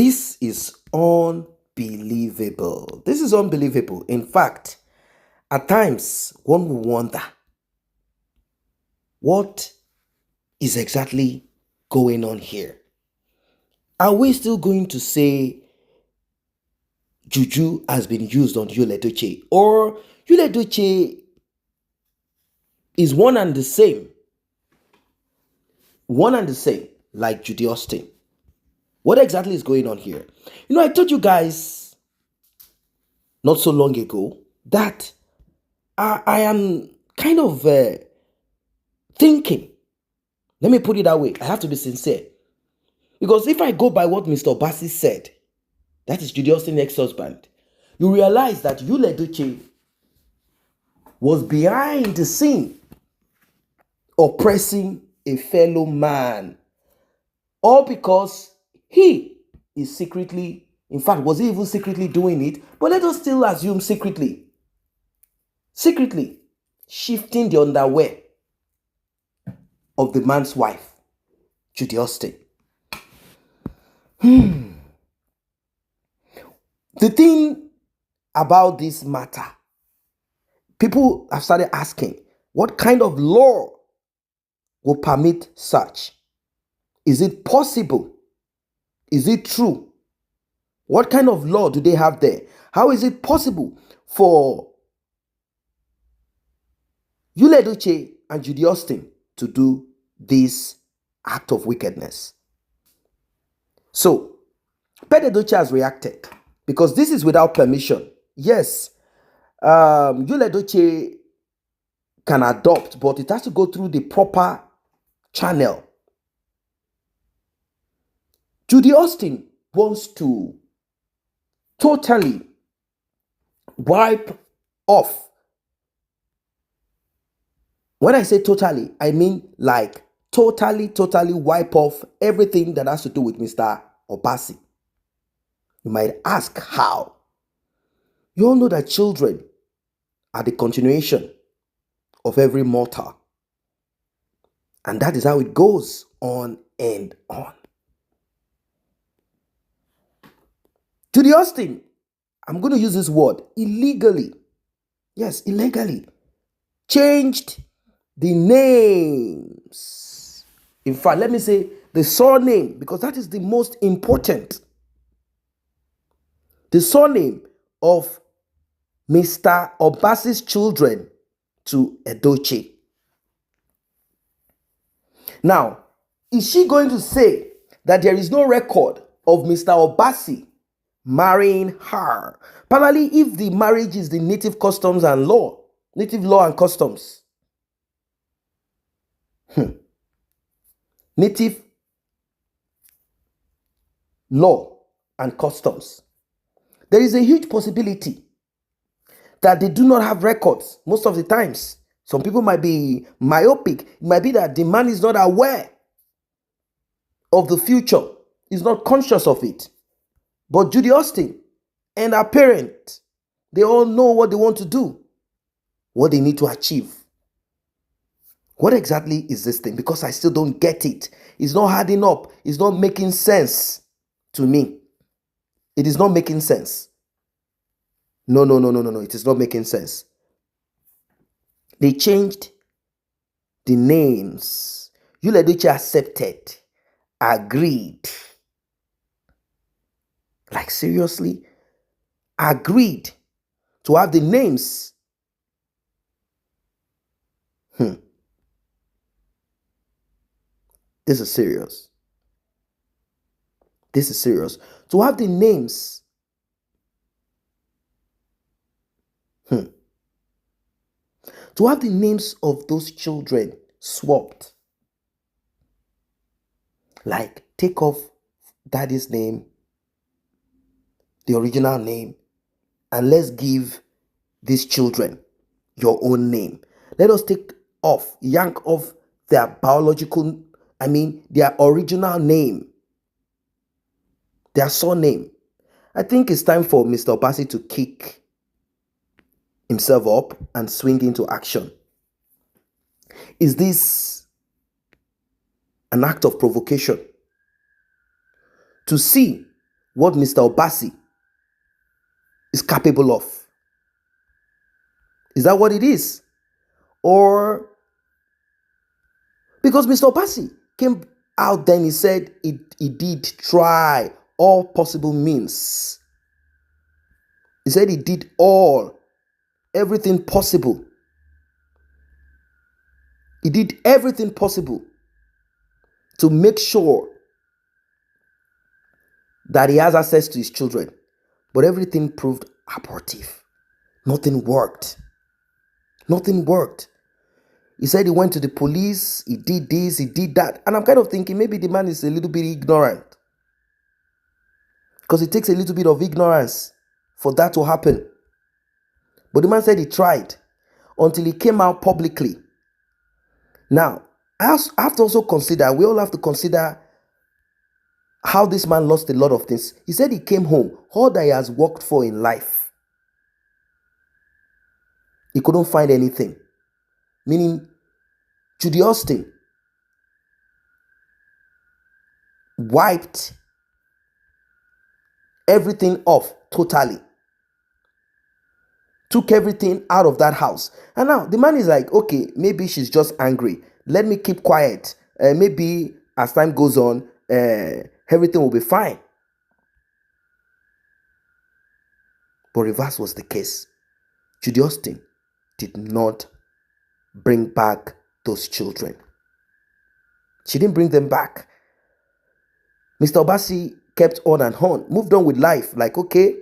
This is unbelievable. This is unbelievable. In fact, at times one will wonder what is exactly going on here. Are we still going to say juju has been used on Edochie, or Edochie is one and the same, like Judy Austin? What exactly is going on here? I told you guys not so long ago that I am kind of thinking. Let me put it that way. I have to be sincere. Because if I go by what Mr. Obasi said, that is Judy Austin's ex-husband, you realize that Edochie was behind the scene oppressing a fellow man. All because he is secretly, in fact, was he even secretly doing it? But let us still assume secretly shifting the underwear of the man's wife, Judy Austin. The thing about this matter, people have started asking, what kind of law will permit such? Is it possible? Is it true? What kind of law do they have there? How is it possible for Edochie and Judy Austin to do this act of wickedness? So, Edochie has reacted because this is without permission. Yes, Edochie can adopt, but it has to go through the proper channel. Judy Austin wants to totally wipe off. When I say totally, I mean like totally wipe off everything that has to do with Mr. Obasi. You might ask how. You all know that children are the continuation of every mortal. And that is how it goes on and on. Judy Austin, I'm going to use this word, illegally, changed the names. In fact, let me say the surname, because that is the most important. The surname of Mr. Obasi's children to Edochie. Now, is she going to say that there is no record of Mr. Obasi marrying her? Particularly if the marriage is the native customs and law, native law and customs. Native law and customs. There is a huge possibility that they do not have records most of the times. Some people might be myopic. It might be that the man is not aware of the future. He's not conscious of it. But Judy Austin and her parents, they all know what they want to do, what they need to achieve. What exactly is this thing? Because I still don't get it. It's not adding up. It's not making sense to me. It is not making sense. No. It is not making sense. They changed the names. Edochie accepted, agreed. Like seriously? Agreed to have the names. This is serious. This is serious. To have the names. To have the names of those children swapped. Like, take off daddy's name, the original name, and let's give these children your own name. Let us yank off their biological, their original name, their surname. I think it's time for Mr. Obasi to kick himself up and swing into action. Is this an act of provocation to see what Mr. Obasi is capable of. Is that what it is? Or because Mr. Obasi came out then, he said he did try all possible means. He said he did everything possible. He did everything possible to make sure that he has access to his children. But everything proved abortive. Nothing worked. Nothing worked. He said he went to the police, he did this, he did that. And I'm kind of thinking maybe the man is a little bit ignorant. Because it takes a little bit of ignorance for that to happen. But the man said he tried until he came out publicly. Now, I have to also consider, we all have to consider how this man lost a lot of things. He said he came home, all that he has worked for in life. He couldn't find anything. Meaning, Judy Austin wiped everything off totally. Took everything out of that house. And now the man is like, okay, maybe she's just angry. Let me keep quiet. Maybe as time goes on, everything will be fine. But reverse was the case. Judy Austin did not bring back those children. She didn't bring them back. Mr. Obasi kept on and on, moved on with life. Like, okay,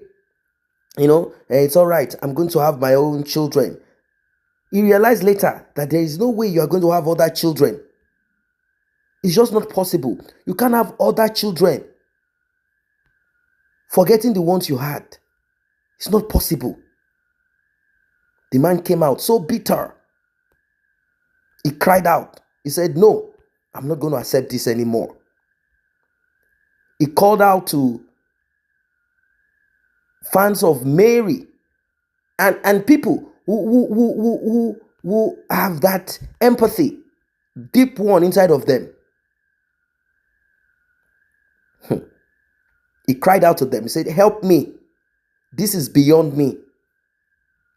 it's all right. I'm going to have my own children. He realized later that there is no way you are going to have other children. It's just not possible. You can't have other children forgetting the ones you had. It's not possible. The man came out so bitter. He cried out. He said, no, I'm not going to accept this anymore. He called out to fans of Mary and people who have that empathy, deep one inside of them. He cried out to them. He said, help me. This is beyond me.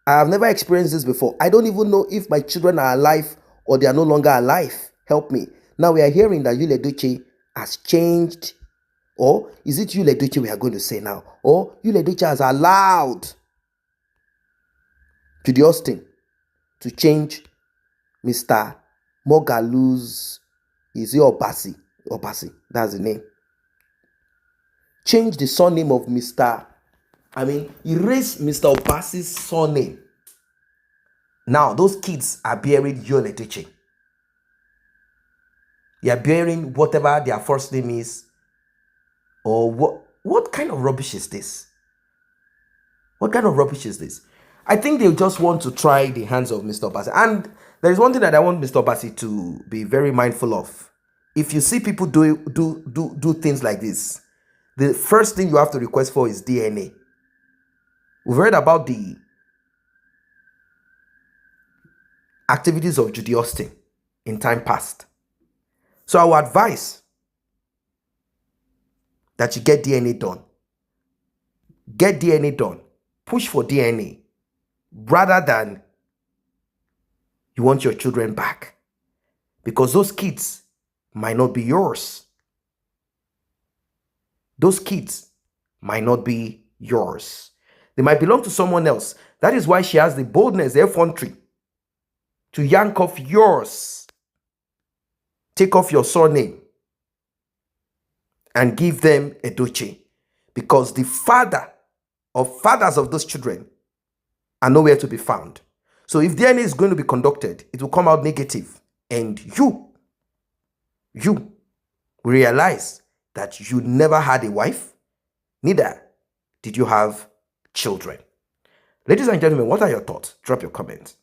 I have never experienced this before. I don't even know if my children are alive or they are no longer alive. Help me. Now we are hearing that Edochie has changed. Or is it Edochie we are going to say now? Or Edochie has allowed Judy Austin to change Mr. Mogalu's, is it Obasi? Obasi, that's the name. Change the surname of erase Mr. Obasi's surname. Now, those kids are bearing Edochie. They are bearing whatever their first name is. Or what kind of rubbish is this? What kind of rubbish is this? I think they just want to try the hands of Mr. Obasi. And there is one thing that I want Mr. Obasi to be very mindful of. If you see people do things like this, the first thing you have to request for is DNA. We've heard about the activities of Judy Austin in time past. So I would advise that you get DNA done. Get DNA done. Push for DNA rather than you want your children back. Because those kids might not be yours. Those kids might not be yours. They might belong to someone else. That is why she has the boldness, the effrontery to yank off yours. Take off your surname and give them Edochie. Because the father or fathers of those children are nowhere to be found. So if DNA is going to be conducted, it will come out negative. And you will realize that you never had a wife, neither did you have children. Ladies and gentlemen, what are your thoughts? Drop your comments.